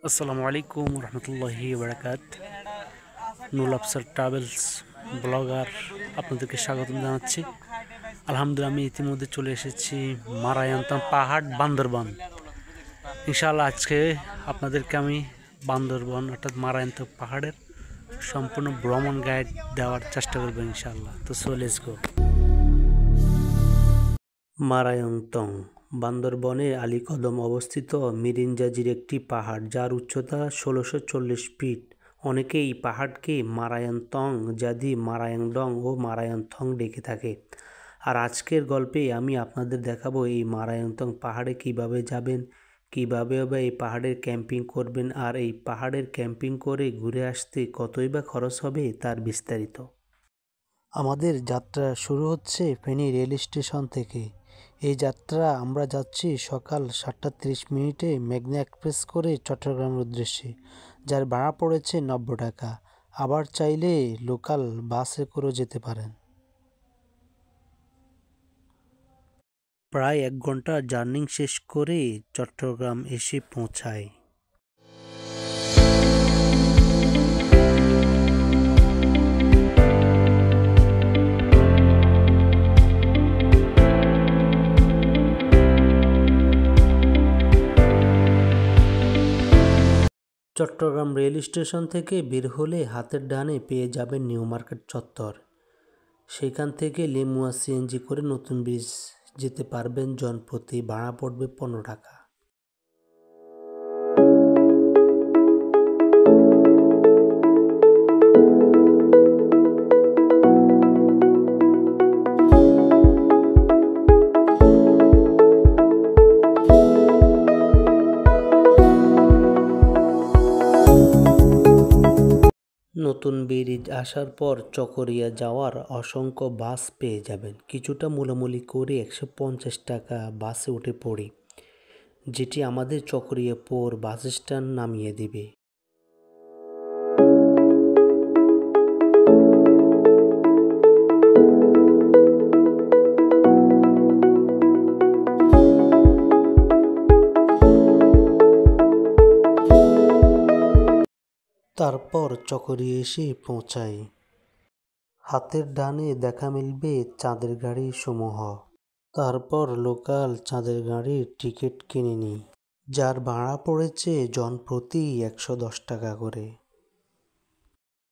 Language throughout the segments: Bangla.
আসসালামু আলাইকুম রহমতুল্লাহি বারাকাত। নুল আফসার ট্রাভেলস ব্লগার আপনাদেরকে স্বাগতম জানাচ্ছি। আলহামদুলিল্লাহ, আমি ইতিমধ্যে চলে এসেছি মারায়ন্তন পাহাড়, বান্দরবান। ইনশাআল্লাহ আজকে আপনাদেরকে আমি বান্দরবান অর্থাৎ মারায়ন্তন পাহাড়ের সম্পূর্ণ ভ্রমণ গাইড দেওয়ার চেষ্টা করবো ইনশাআল্লাহ। তো সো লেটস গো। মারায়ন্তং বান্দরবনে আলীকদম অবস্থিত মিরিঞ্জাজির একটি পাহাড়, যার উচ্চতা ১৬৪০ ফিট। অনেকে এই পাহাড়কে মারায়ন্তং জাদি, মারায়ংডং ও মারায়ন্থং ডেকে থাকে। আর আজকের গল্পে আমি আপনাদের দেখাবো এই মারায়ন্তং পাহাড়ে কিভাবে যাবেন, কিভাবে এই পাহাড়ের ক্যাম্পিং করবেন, আর এই পাহাড়ের ক্যাম্পিং করে ঘুরে আসতে কতই বা খরচ হবে তার বিস্তারিত। আমাদের যাত্রা শুরু হচ্ছে ফেনী রেল স্টেশন থেকে। এই যাত্রা আমরা যাচ্ছি সকাল ৭টা ৩০ মেঘনা এক্সপ্রেস করে চট্টগ্রামের উদ্দেশ্যে, যার ভাড়া পড়েছে ৯০ টাকা। আবার চাইলে লোকাল বাসে করেও যেতে পারেন। প্রায় ১ ঘন্টা জার্নি শেষ করে চট্টগ্রাম এসে পৌঁছায়। চট্টগ্রাম রেল স্টেশন থেকে বের হলে হাতের ডানে পেয়ে যাবেন নিউ মার্কেট চত্বর। সেখান থেকে লেমুয়া সিএনজি করে নতুন ব্রিজ যেতে পারবেন। জনপ্রতি ভাড়া পড়বে ১৫ টাকা। নতুন ব্রিজ আসার পর চকরিয়া যাওয়ার অসংখ্য বাস পেয়ে যাবেন। কিছুটা মূলামূলি করে ১৫০ টাকা বাসে উঠে পড়ি, যেটি আমাদের চকরিয়াপুর বাস স্ট্যান্ড নামিয়ে দিবে। তারপর চকরিয়া এসে পৌঁছাই। হাতের ডানে দেখা মিলবে চাঁদের গাড়ি সমূহ। তারপর লোকাল চাঁদের গাড়ির টিকিট কিনে নিই, যার ভাড়া পড়েছে জনপ্রতি ১১০ টাকা করে।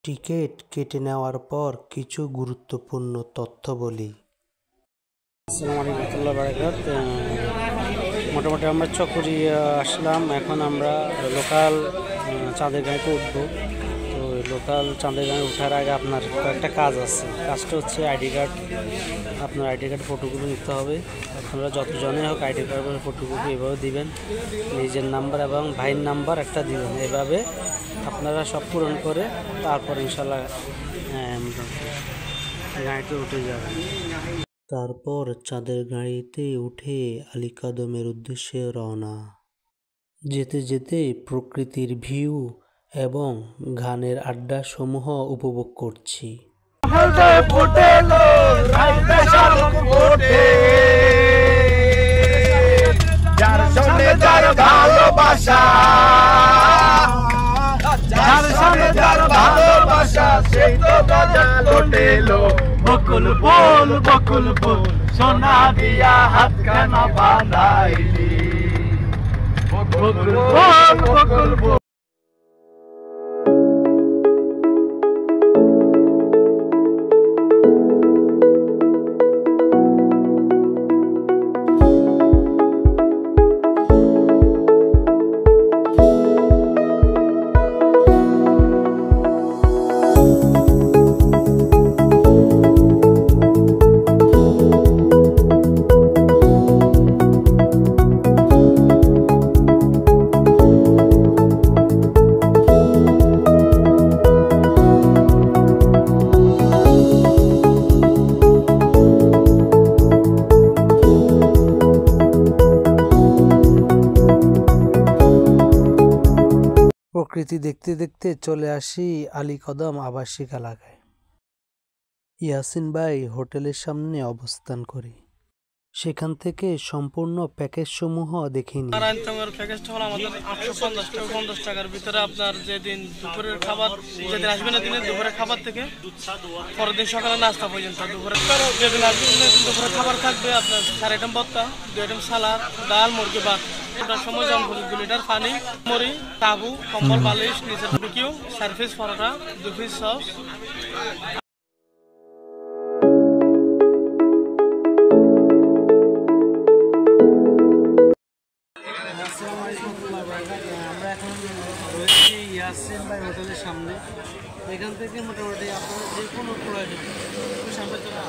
টিকিট কেটে নেওয়ার পর কিছু গুরুত্বপূর্ণ তথ্য বলি। আসসালামু আলাইকুম রহমতুল্লাহি বারাকাত। মোটামুটি আমরা চকরিয়া আসলাম। এখন আমরা লোকাল চাঁদের গাড়িতে উঠবো। তো লোকাল চাঁদের গাড়ি ওঠার আগে আপনার কয়েকটা কাজ আছে। কাজটা হচ্ছে আইডি কার্ড। আপনার আইডি কার্ড ফটোগুলো নিতে হবে। আপনারা যতজনই হোক আইডি কার্ডের ফটোগুলো এভাবে দিবেন। নিজের নাম্বার এবং ভাইয়ের নাম্বার একটা দিবেন। এভাবে আপনারা সব পূরণ করে তারপর ইনশাল্লাহ গাড়িতে উঠে যাবেন। তারপর চাঁদের গাড়িতে উঠে আলীকদমের উদ্দেশ্যে রওনা। যেতে যেতে প্রকৃতির ভিউ এবং গানের আড্ডা সমূহ উপভোগ করছি। বকুল বল বকুল বল, সোনা দিয়া হাত খানা বানাইলি। বকুল বল বকুল বল। প্রকৃতি দেখতে দেখতে চলে আসি আলীকদম আবাসিক এলাকায়। ইয়াসিন ভাই হোটেলের সামনে অবস্থান করি। সেখান থেকে সম্পূর্ণ প্যাকেজ সমূহ দেখে নিই। নারায়ণতঙ্গের প্যাকেজটা হলো আমাদের 850 টাকার ভিতরে আপনার যেদিন দুপুরের খাবার, যেদিন আসবেন না দিনে দুপুরের খাবার থেকে পরের দিন সকালে নাস্তা পর্যন্ত, দুপুরে যেদিন আসবেন দুপুরে খাবার থাকবে আপনার 4 আইটেম ভর্তা, 2 আইটেম সালাদ, ডাল, মুরগি ভাত, ওটার সময় যেমন 2 লিটার পানি, মুড়ি, তাবু, কম্বল, বালিশ, নিচে বিকিউ, 4 পিস পরোটা, 2 পিস সস। আমরা এখন রয়েছি ইয়াসিন ভাই হোটেলের সামনে। এখান থেকে মোটামুটি আপনার যে কোনো প্রয়োজন সামনে চলে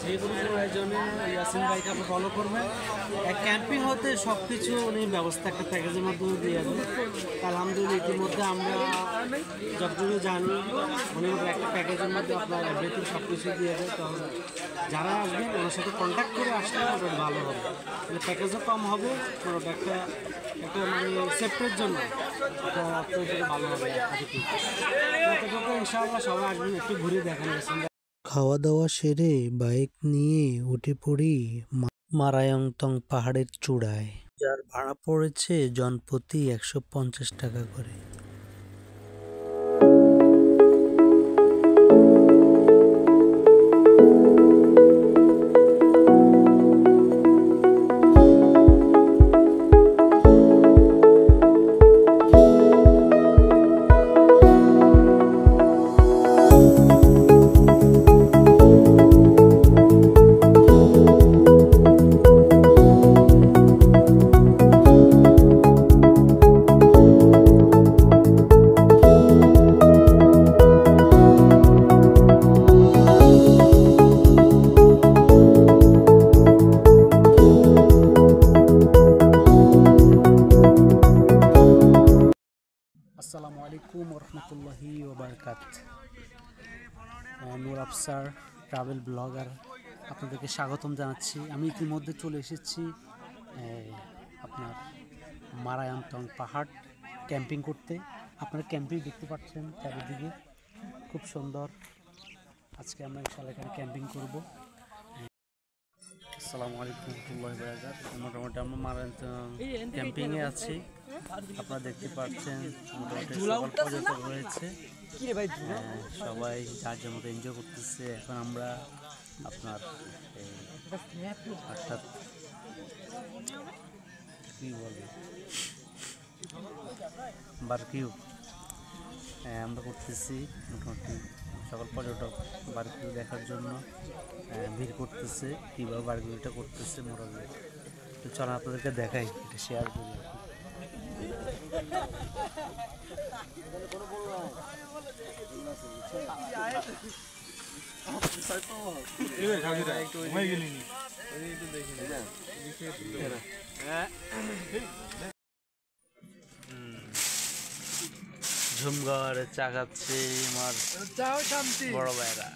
যে কোনো প্রয়োজনে ইয়াসিন ভাইকে আপনি ফলো করবেন। ক্যাম্পিং হতে সব কিছু উনি ব্যবস্থা একটা প্যাকেজের মাধ্যমে দিয়ে দেন। আলহামদুলিল্লাহ ইতিমধ্যে আমরা যতটুকু জানি উনি একটা প্যাকেজের মধ্যে আপনার এভরিথিং সব কিছু দিয়ে দেয়। তো যারা আসবেন ওনার সাথে কন্ট্যাক্ট করে আসলে ওটা ভালো হবে, মানে প্যাকেজও কম হবে, একটা একটা মানে সেফটির জন্য এটা আপনার জন্য ভালো হবে। ইনশাআল্লাহ সবাই আসবেন, একটু ঘুরে দেখেন। খাওয়া দাওয়া সেরে বাইক নিয়ে উঠে পড়ি মারায়ংতং পাহাড়ের চূড়ায়, যার ভাড়া পড়েছে জনপ্রতি 150 টাকা করে। আসসালামু আলাইকুম রহমতুল্লাহি ওবারকাত। নূর আফসার ট্রাভেল ব্লগার আপনাদেরকে স্বাগতম জানাচ্ছি। আমি ইতিমধ্যে চলে এসেছি আপনার মারায়ংতং পাহাড় ক্যাম্পিং করতে। আপনারা ক্যাম্পিং দেখতে পাচ্ছেন চারিদিকে, খুব সুন্দর। আজকে আমরা ইনশাআল্লাহ এখানে ক্যাম্পিং করব। আসসালামু আলাইকুম রহমতুল্লাহি ওবারকাত। মোটামুটি আমরা মারায়ংতং ক্যাম্পিংয়ে আছি। আপনারা দেখতে পাচ্ছেন মোটামুটি সকল পর্যটক রয়েছে, সবাই যার যার মতো এনজয় করতেছে। এখন আমরা আপনার অর্থাৎ কী বলে বারকিউ আমরা করতেছি। মোটামুটি সকল পর্যটক বারকিউ দেখার জন্য ভিড় করতেছে, কীভাবে বারকিউটা করতেছে মোটামুটি। তো চলো আপনাদেরকে দেখাই, এটা শেয়ার করি। ঝুমঘর চা খাচ্ছে আমার বড় ভাইরা।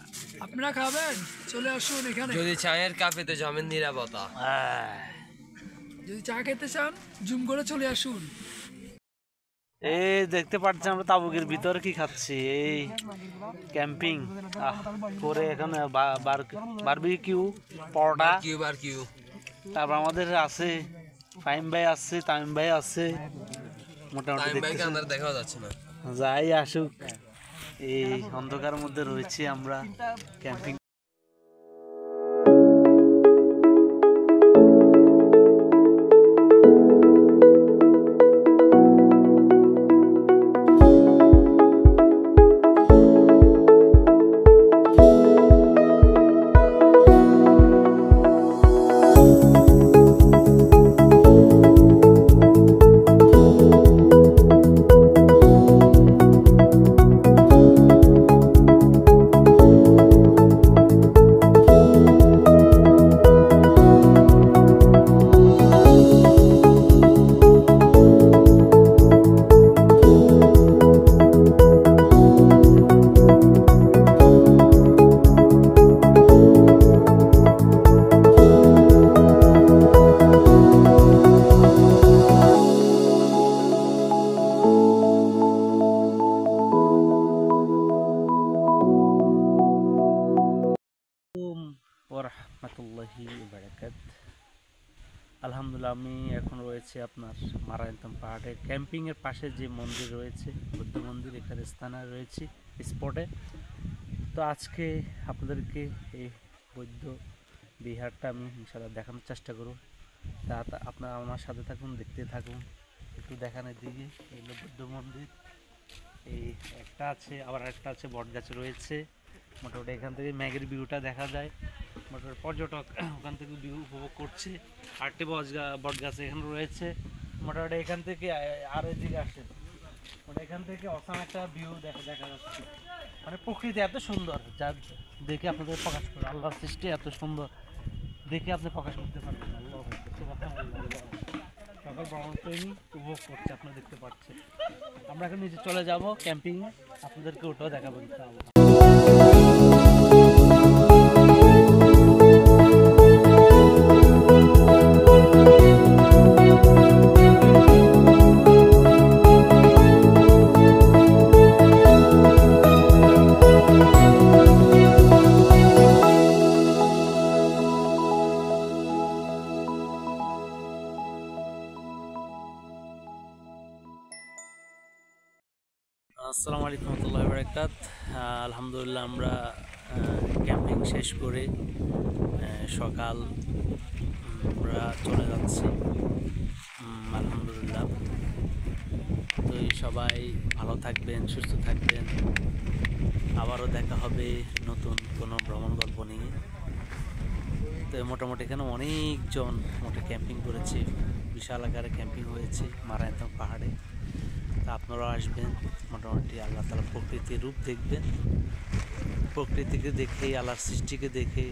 আপনারা খাবেন? চলে আসুন এখানে। যদি চায়ের কাপেতে জমের নিরাপত্তা, যদি চা খেতে চান জুম করে চলে আসুন। এই দেখতে পাচ্ছেন আমরা তাবুকের ভিতরে কি খাচ্ছি, এই ক্যাম্পিং করে এখানে বারবিকিউ, পরোটা, বারকিউ। তারপর আমাদের আছে ফাহিম ভাই আছে, তামিম ভাই আছে। মোটামুটি দেখা যাচ্ছে না, যাই আসুক, এই অন্ধকারের মধ্যে রয়েছি আমরা ক্যাম্পিং। রহমতুল্লাহি বারাকাত। আলহামদুলিল্লাহ, আমি এখন রয়েছে আপনার মারায়ন্তম পাহাড়ে ক্যাম্পিংয়ের পাশে যে মন্দির রয়েছে, বুদ্ধ মন্দির, এখানে স্থানে রয়েছি স্পটে। তো আজকে আপনাদেরকে এই বৌদ্ধ বিহারটা আমি ইনশাআল্লাহ দেখানোর চেষ্টা করব। তা আপনারা আমার সাথে থাকুন, দেখতে থাকুন। একটু দেখানোর দিকে এই হলো বুদ্ধ মন্দির, এই একটা আছে, আবার একটা আছে বট গাছ রয়েছে। মোটামুটি এখান থেকে ম্যাগের ভিউটা দেখা যায়, মোটামুটি পর্যটক ওখান থেকে ভিউ উপভোগ করছে। আরেকটি বট গাছ এখানে রয়েছে। মোটামুটি এখান থেকে আর এদিকে আসে, মানে এখান থেকে অসাম একটা ভিউ দেখা যাচ্ছে। মানে প্রকৃতি এত সুন্দর, যা দেখে আপনাদের প্রকাশ করে, আল্লাহর সৃষ্টি এত সুন্দর দেখে আপনি প্রকাশ করতে পারবেন। আল্লাহ সকল ভ্রমণপ্রেমী উপভোগ করছে, আপনারা দেখতে পাচ্ছেন। আমরা এখন নিচে চলে যাব ক্যাম্পিং, আপনাদেরকে ওটাও দেখাবো ইনশাআল্লাহ। আসসালামু আলাইকুম রহমতুল্লাহি বারাকাত। আলহামদুলিল্লাহ, আমরা ক্যাম্পিং শেষ করে সকাল আমরা চলে যাচ্ছি আলহামদুলিল্লাহ। তো সবাই ভালো থাকবেন, সুস্থ থাকবেন। আবারও দেখা হবে নতুন কোনো ভ্রমণ গল্প নিয়ে। তো মোটামুটি এখানে অনেকজন ক্যাম্পিং করেছে, বিশাল আকারে ক্যাম্পিং হয়েছে মারায়ন্তম পাহাড়ে। তা আপনারাও আসবেন, মোটামুটি আল্লাহ তাআলা প্রকৃতির রূপ দেখবেন। প্রকৃতিকে দেখে, আল্লাহর সৃষ্টিকে দেখে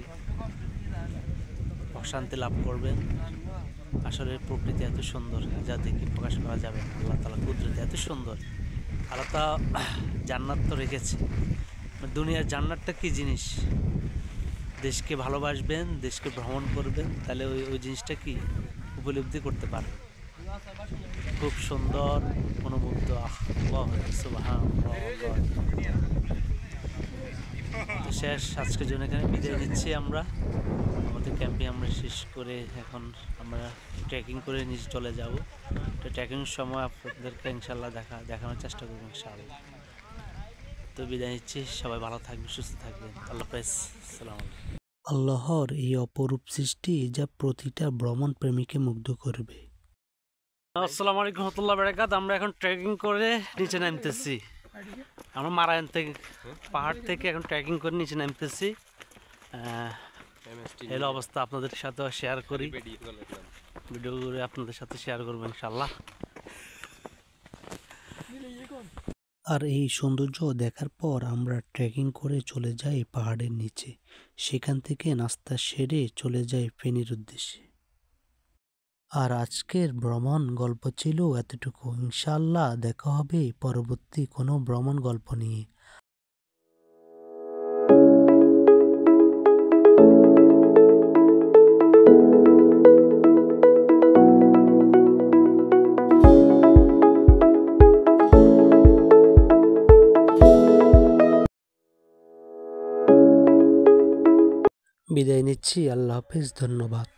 প্রশান্তি লাভ করবেন। আসলে প্রকৃতি এত সুন্দর, যা দেখে প্রকাশ করা যাবে না। আল্লাহ তাআলা কুদরত এত সুন্দর। আল্লাহ তাআলা জান্নাত তো রেখেছে, দুনিয়ার জান্নাতটা কী জিনিস? দেশকে ভালোবাসবেন, দেশকে ভ্রমণ করবেন, তাহলে ওই জিনিসটা কি উপলব্ধি করতে পারবেন। খুব সুন্দর অনুমুগ্ধ। শেষ, আজকের জন্য এখানে বিদায় নিচ্ছি। আমরা আমাদের ক্যাম্পে আমরা শেষ করে এখন আমরা ট্রেকিং করে নিচে চলে যাব। তো ট্রেকিংয়ের সময় আপনাদেরকে ইনশাআল্লাহ দেখানোর চেষ্টা করবো ইনশাআল্লাহ। তো বিদায় নিচ্ছি, সবাই ভালো থাকবেন, সুস্থ থাকবেন। আল্লাহ হাফেজ, আসসালামু আলাইকুম। আল্লাহর এই অপরূপ সৃষ্টি যা প্রতিটা ভ্রমণ প্রেমীকে মুগ্ধ করবে। আসসালামু আলাইকুম রহমতুল্লাহি বারাকাত। আমরা এখন ট্রেকিং করে নিচে নামতেছি। আমরা মারায়ন থেকে পাহাড় থেকে এখন ট্রেকিং করে নিচে নামতেছি। এই অবস্থা আপনাদের সাথে শেয়ার করি, ভিডিও করে আপনাদের সাথে শেয়ার করবো ইনশাআল্লাহ। আর এই সৌন্দর্য দেখার পর আমরা ট্রেকিং করে চলে যাই পাহাড়ের নিচে। সেখান থেকে নাস্তা সেরে চলে যাই ফেনীর উদ্দেশ্যে। আর আজকের ভ্রমণ গল্প ছিল এতটুকু। ইনশাআল্লাহ দেখা হবে পরবর্তী কোনো ভ্রমণ গল্প নিয়ে। বিদায় নিচ্ছি, আল্লাহ হাফেজ, ধন্যবাদ।